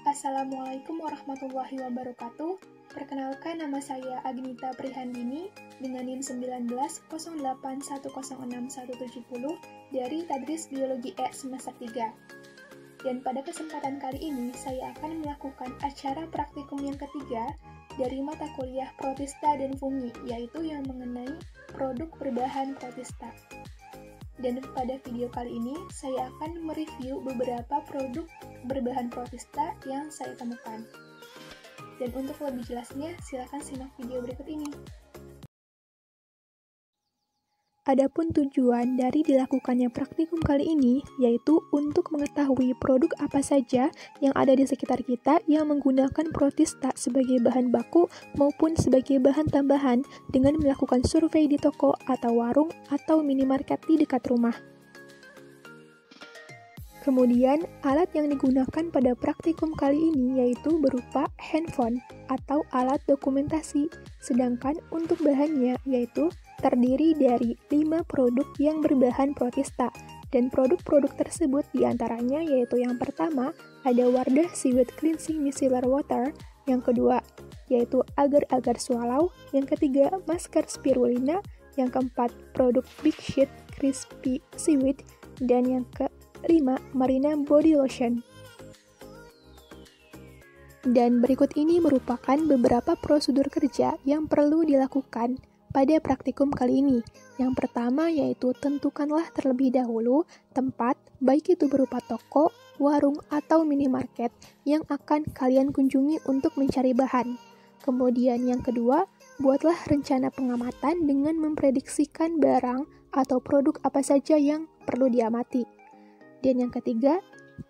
Assalamualaikum warahmatullahi wabarakatuh. Perkenalkan, nama saya Agnita Prihandini dengan NIM 1908106170 dari Tadris Biologi E semester 3. Dan pada kesempatan kali ini, saya akan melakukan acara praktikum yang ketiga dari mata kuliah Protista dan Fungi, yaitu yang mengenai produk berbahan protista. Dan pada video kali ini, saya akan mereview beberapa produk berbahan protista yang saya temukan. Dan untuk lebih jelasnya, silakan simak video berikut ini. Adapun tujuan dari dilakukannya praktikum kali ini, yaitu untuk mengetahui produk apa saja yang ada di sekitar kita yang menggunakan protista sebagai bahan baku maupun sebagai bahan tambahan dengan melakukan survei di toko atau warung atau minimarket di dekat rumah. Kemudian, alat yang digunakan pada praktikum kali ini yaitu berupa handphone atau alat dokumentasi, sedangkan untuk bahannya yaitu terdiri dari 5 produk yang berbahan protista, dan produk-produk tersebut diantaranya yaitu yang pertama ada Wardah Seaweed Cleansing Micellar Water, yang kedua yaitu agar-agar swallow, yang ketiga masker spirulina, yang keempat produk Big Sheet Crispy Seaweed, dan yang kelima Marina Body Lotion. Dan berikut ini merupakan beberapa prosedur kerja yang perlu dilakukan pada praktikum kali ini. Yang pertama yaitu tentukanlah terlebih dahulu tempat, baik itu berupa toko, warung, atau minimarket yang akan kalian kunjungi untuk mencari bahan. Kemudian yang kedua, buatlah rencana pengamatan dengan memprediksikan barang atau produk apa saja yang perlu diamati. Dan yang ketiga,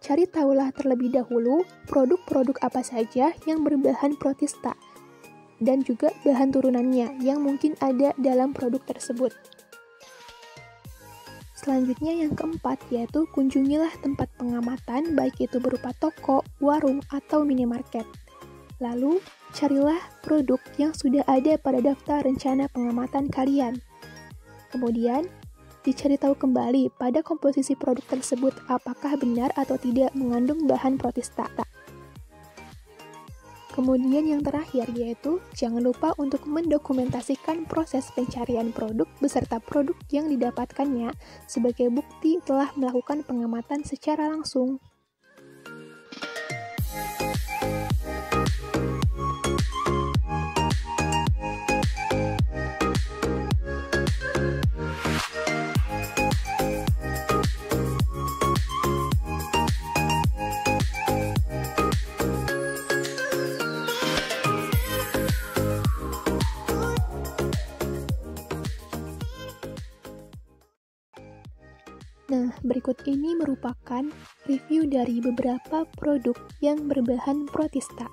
cari tahulah terlebih dahulu produk-produk apa saja yang berbahan protista dan juga bahan turunannya yang mungkin ada dalam produk tersebut. Selanjutnya yang keempat yaitu kunjungilah tempat pengamatan baik itu berupa toko, warung, atau minimarket. Lalu carilah produk yang sudah ada pada daftar rencana pengamatan kalian. Kemudian dicari tahu kembali pada komposisi produk tersebut apakah benar atau tidak mengandung bahan protista. Kemudian yang terakhir yaitu jangan lupa untuk mendokumentasikan proses pencarian produk beserta produk yang didapatkannya sebagai bukti telah melakukan pengamatan secara langsung. Nah, berikut ini merupakan review dari beberapa produk yang berbahan protista.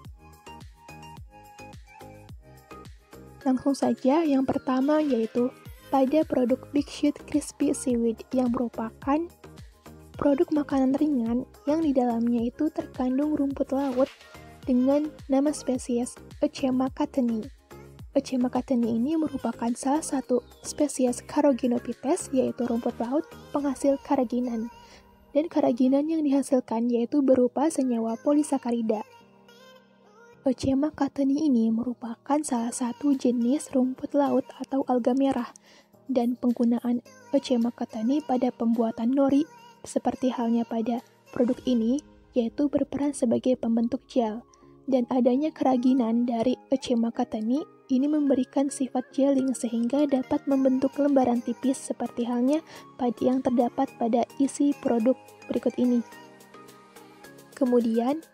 Langsung saja, yang pertama yaitu pada produk Big Sheet Crispy Seaweed yang merupakan produk makanan ringan yang di dalamnya itu terkandung rumput laut dengan nama spesies Euchema cattani. Euchema cattani ini merupakan salah satu spesies Carrageenophytes, yaitu rumput laut penghasil karaginan. Dan karaginan yang dihasilkan yaitu berupa senyawa polisakarida. Euchema cattani ini merupakan salah satu jenis rumput laut atau alga merah. Dan penggunaan Euchema cattani pada pembuatan nori, seperti halnya pada produk ini, yaitu berperan sebagai pembentuk gel. Dan adanya keraginan dari Euchema cattani ini memberikan sifat gelling sehingga dapat membentuk lembaran tipis seperti halnya yang terdapat pada isi produk berikut ini. Kemudian,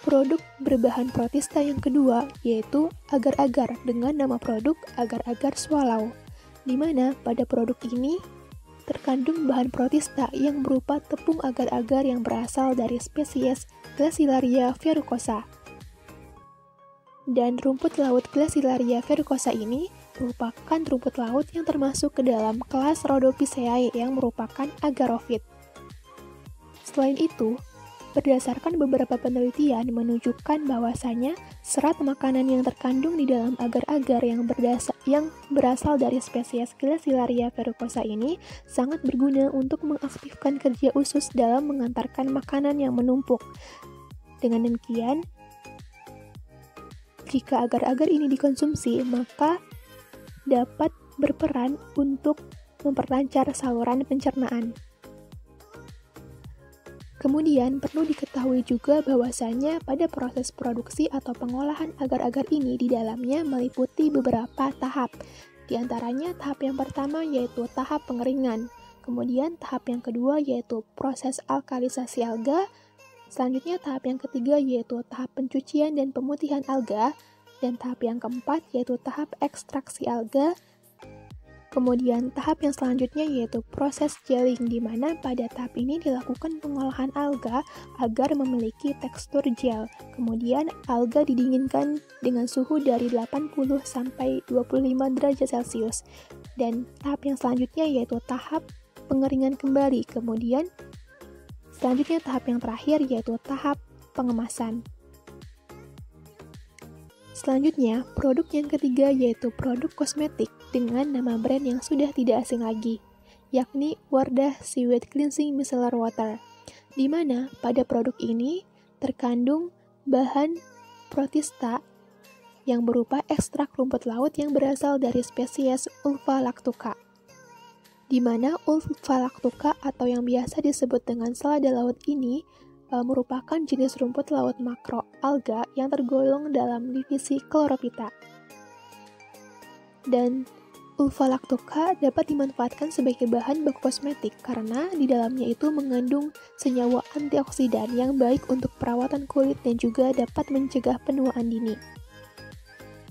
produk berbahan protista yang kedua yaitu agar-agar dengan nama produk agar-agar swallow, di mana pada produk ini terkandung bahan protista yang berupa tepung agar-agar yang berasal dari spesies Glacilaria verrucosa. Dan rumput laut Glacilaria verrucosa ini merupakan rumput laut yang termasuk ke dalam kelas Rhodophyceae yang merupakan agarofit. Selain itu, berdasarkan beberapa penelitian menunjukkan bahwasanya serat makanan yang terkandung di dalam agar-agar yang berasal dari spesies Glacilaria verrucosa ini sangat berguna untuk mengaktifkan kerja usus dalam mengantarkan makanan yang menumpuk. Dengan demikian, Jika agar-agar ini dikonsumsi, maka dapat berperan untuk memperlancar saluran pencernaan. Kemudian perlu diketahui juga bahwasanya pada proses produksi atau pengolahan agar-agar ini di dalamnya meliputi beberapa tahap. Di antaranya tahap yang pertama yaitu tahap pengeringan. Kemudian tahap yang kedua yaitu proses alkalisasi alga. Selanjutnya tahap yang ketiga yaitu tahap pencucian dan pemutihan alga. Dan tahap yang keempat yaitu tahap ekstraksi alga. Kemudian tahap yang selanjutnya yaitu proses gelling, di mana pada tahap ini dilakukan pengolahan alga agar memiliki tekstur gel. Kemudian alga didinginkan dengan suhu dari 80 sampai 25 derajat Celcius. Dan tahap yang selanjutnya yaitu tahap pengeringan kembali. Kemudian selanjutnya tahap yang terakhir yaitu tahap pengemasan. Selanjutnya, produk yang ketiga yaitu produk kosmetik dengan nama brand yang sudah tidak asing lagi, yakni Wardah Seaweed Cleansing Micellar Water, di mana pada produk ini terkandung bahan protista yang berupa ekstrak rumput laut yang berasal dari spesies Ulva lactuca, di mana Ulva lactuca atau yang biasa disebut dengan selada laut ini merupakan jenis rumput laut makro alga yang tergolong dalam divisi Chlorophyta. Dan Ulva lactuca dapat dimanfaatkan sebagai bahan baku kosmetik karena di dalamnya itu mengandung senyawa antioksidan yang baik untuk perawatan kulit dan juga dapat mencegah penuaan dini.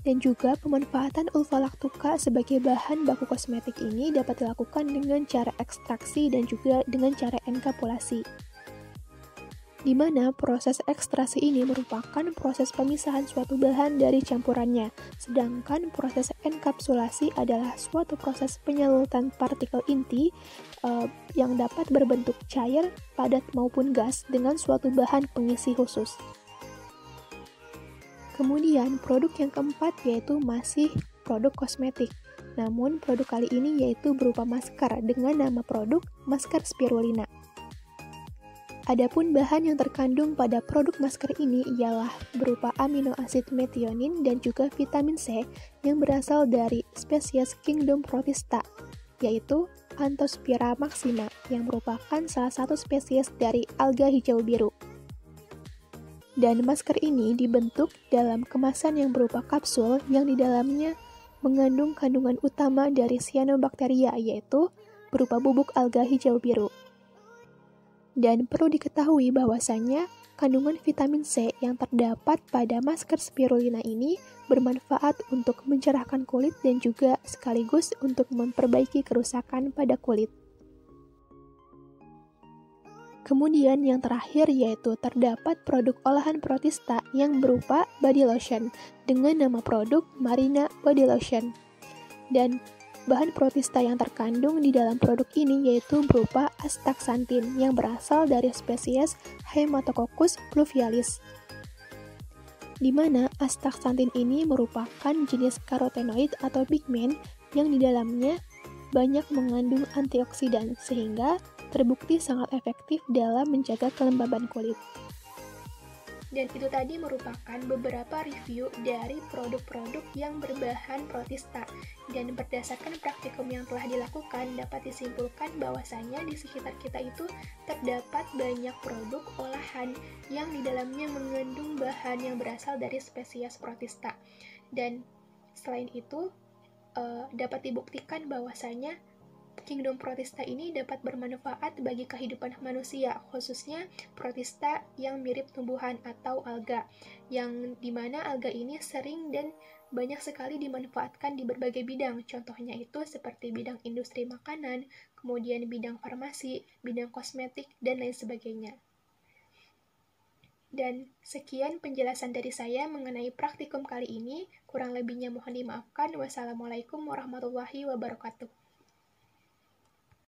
Dan juga pemanfaatan Ulva lactuca sebagai bahan baku kosmetik ini dapat dilakukan dengan cara ekstraksi dan juga dengan cara enkapsulasi, di mana proses ekstraksi ini merupakan proses pemisahan suatu bahan dari campurannya, sedangkan proses enkapsulasi adalah suatu proses penyaluran partikel inti yang dapat berbentuk cair, padat maupun gas dengan suatu bahan pengisi khusus. Kemudian produk yang keempat yaitu masih produk kosmetik. Namun produk kali ini yaitu berupa masker dengan nama produk masker spirulina. Adapun bahan yang terkandung pada produk masker ini ialah berupa amino asid methionine dan juga vitamin C yang berasal dari spesies Kingdom Protista, yaitu Anthospira maxima yang merupakan salah satu spesies dari alga hijau biru. Dan masker ini dibentuk dalam kemasan yang berupa kapsul yang di dalamnya mengandung kandungan utama dari cyanobacteria, yaitu berupa bubuk alga hijau biru. Dan perlu diketahui bahwasanya kandungan vitamin C yang terdapat pada masker spirulina ini bermanfaat untuk mencerahkan kulit dan juga sekaligus untuk memperbaiki kerusakan pada kulit. Kemudian yang terakhir yaitu terdapat produk olahan protista yang berupa body lotion dengan nama produk Marina Body Lotion. Dan bahan protista yang terkandung di dalam produk ini yaitu berupa astaxanthin yang berasal dari spesies Haematococcus pluvialis, di mana astaxanthin ini merupakan jenis karotenoid atau pigmen yang di dalamnya banyak mengandung antioksidan sehingga terbukti sangat efektif dalam menjaga kelembaban kulit. Dan itu tadi merupakan beberapa review dari produk-produk yang berbahan protista. Dan berdasarkan praktikum yang telah dilakukan, dapat disimpulkan bahwasanya di sekitar kita itu terdapat banyak produk olahan yang di dalamnya mengandung bahan yang berasal dari spesies protista. Dan selain itu, dapat dibuktikan bahwasanya Kingdom Protista ini dapat bermanfaat bagi kehidupan manusia, khususnya protista yang mirip tumbuhan atau alga, yang dimana alga ini sering dan banyak sekali dimanfaatkan di berbagai bidang, contohnya itu seperti bidang industri makanan, kemudian bidang farmasi, bidang kosmetik, dan lain sebagainya. Dan sekian penjelasan dari saya mengenai praktikum kali ini, kurang lebihnya mohon dimaafkan. Wassalamualaikum warahmatullahi wabarakatuh.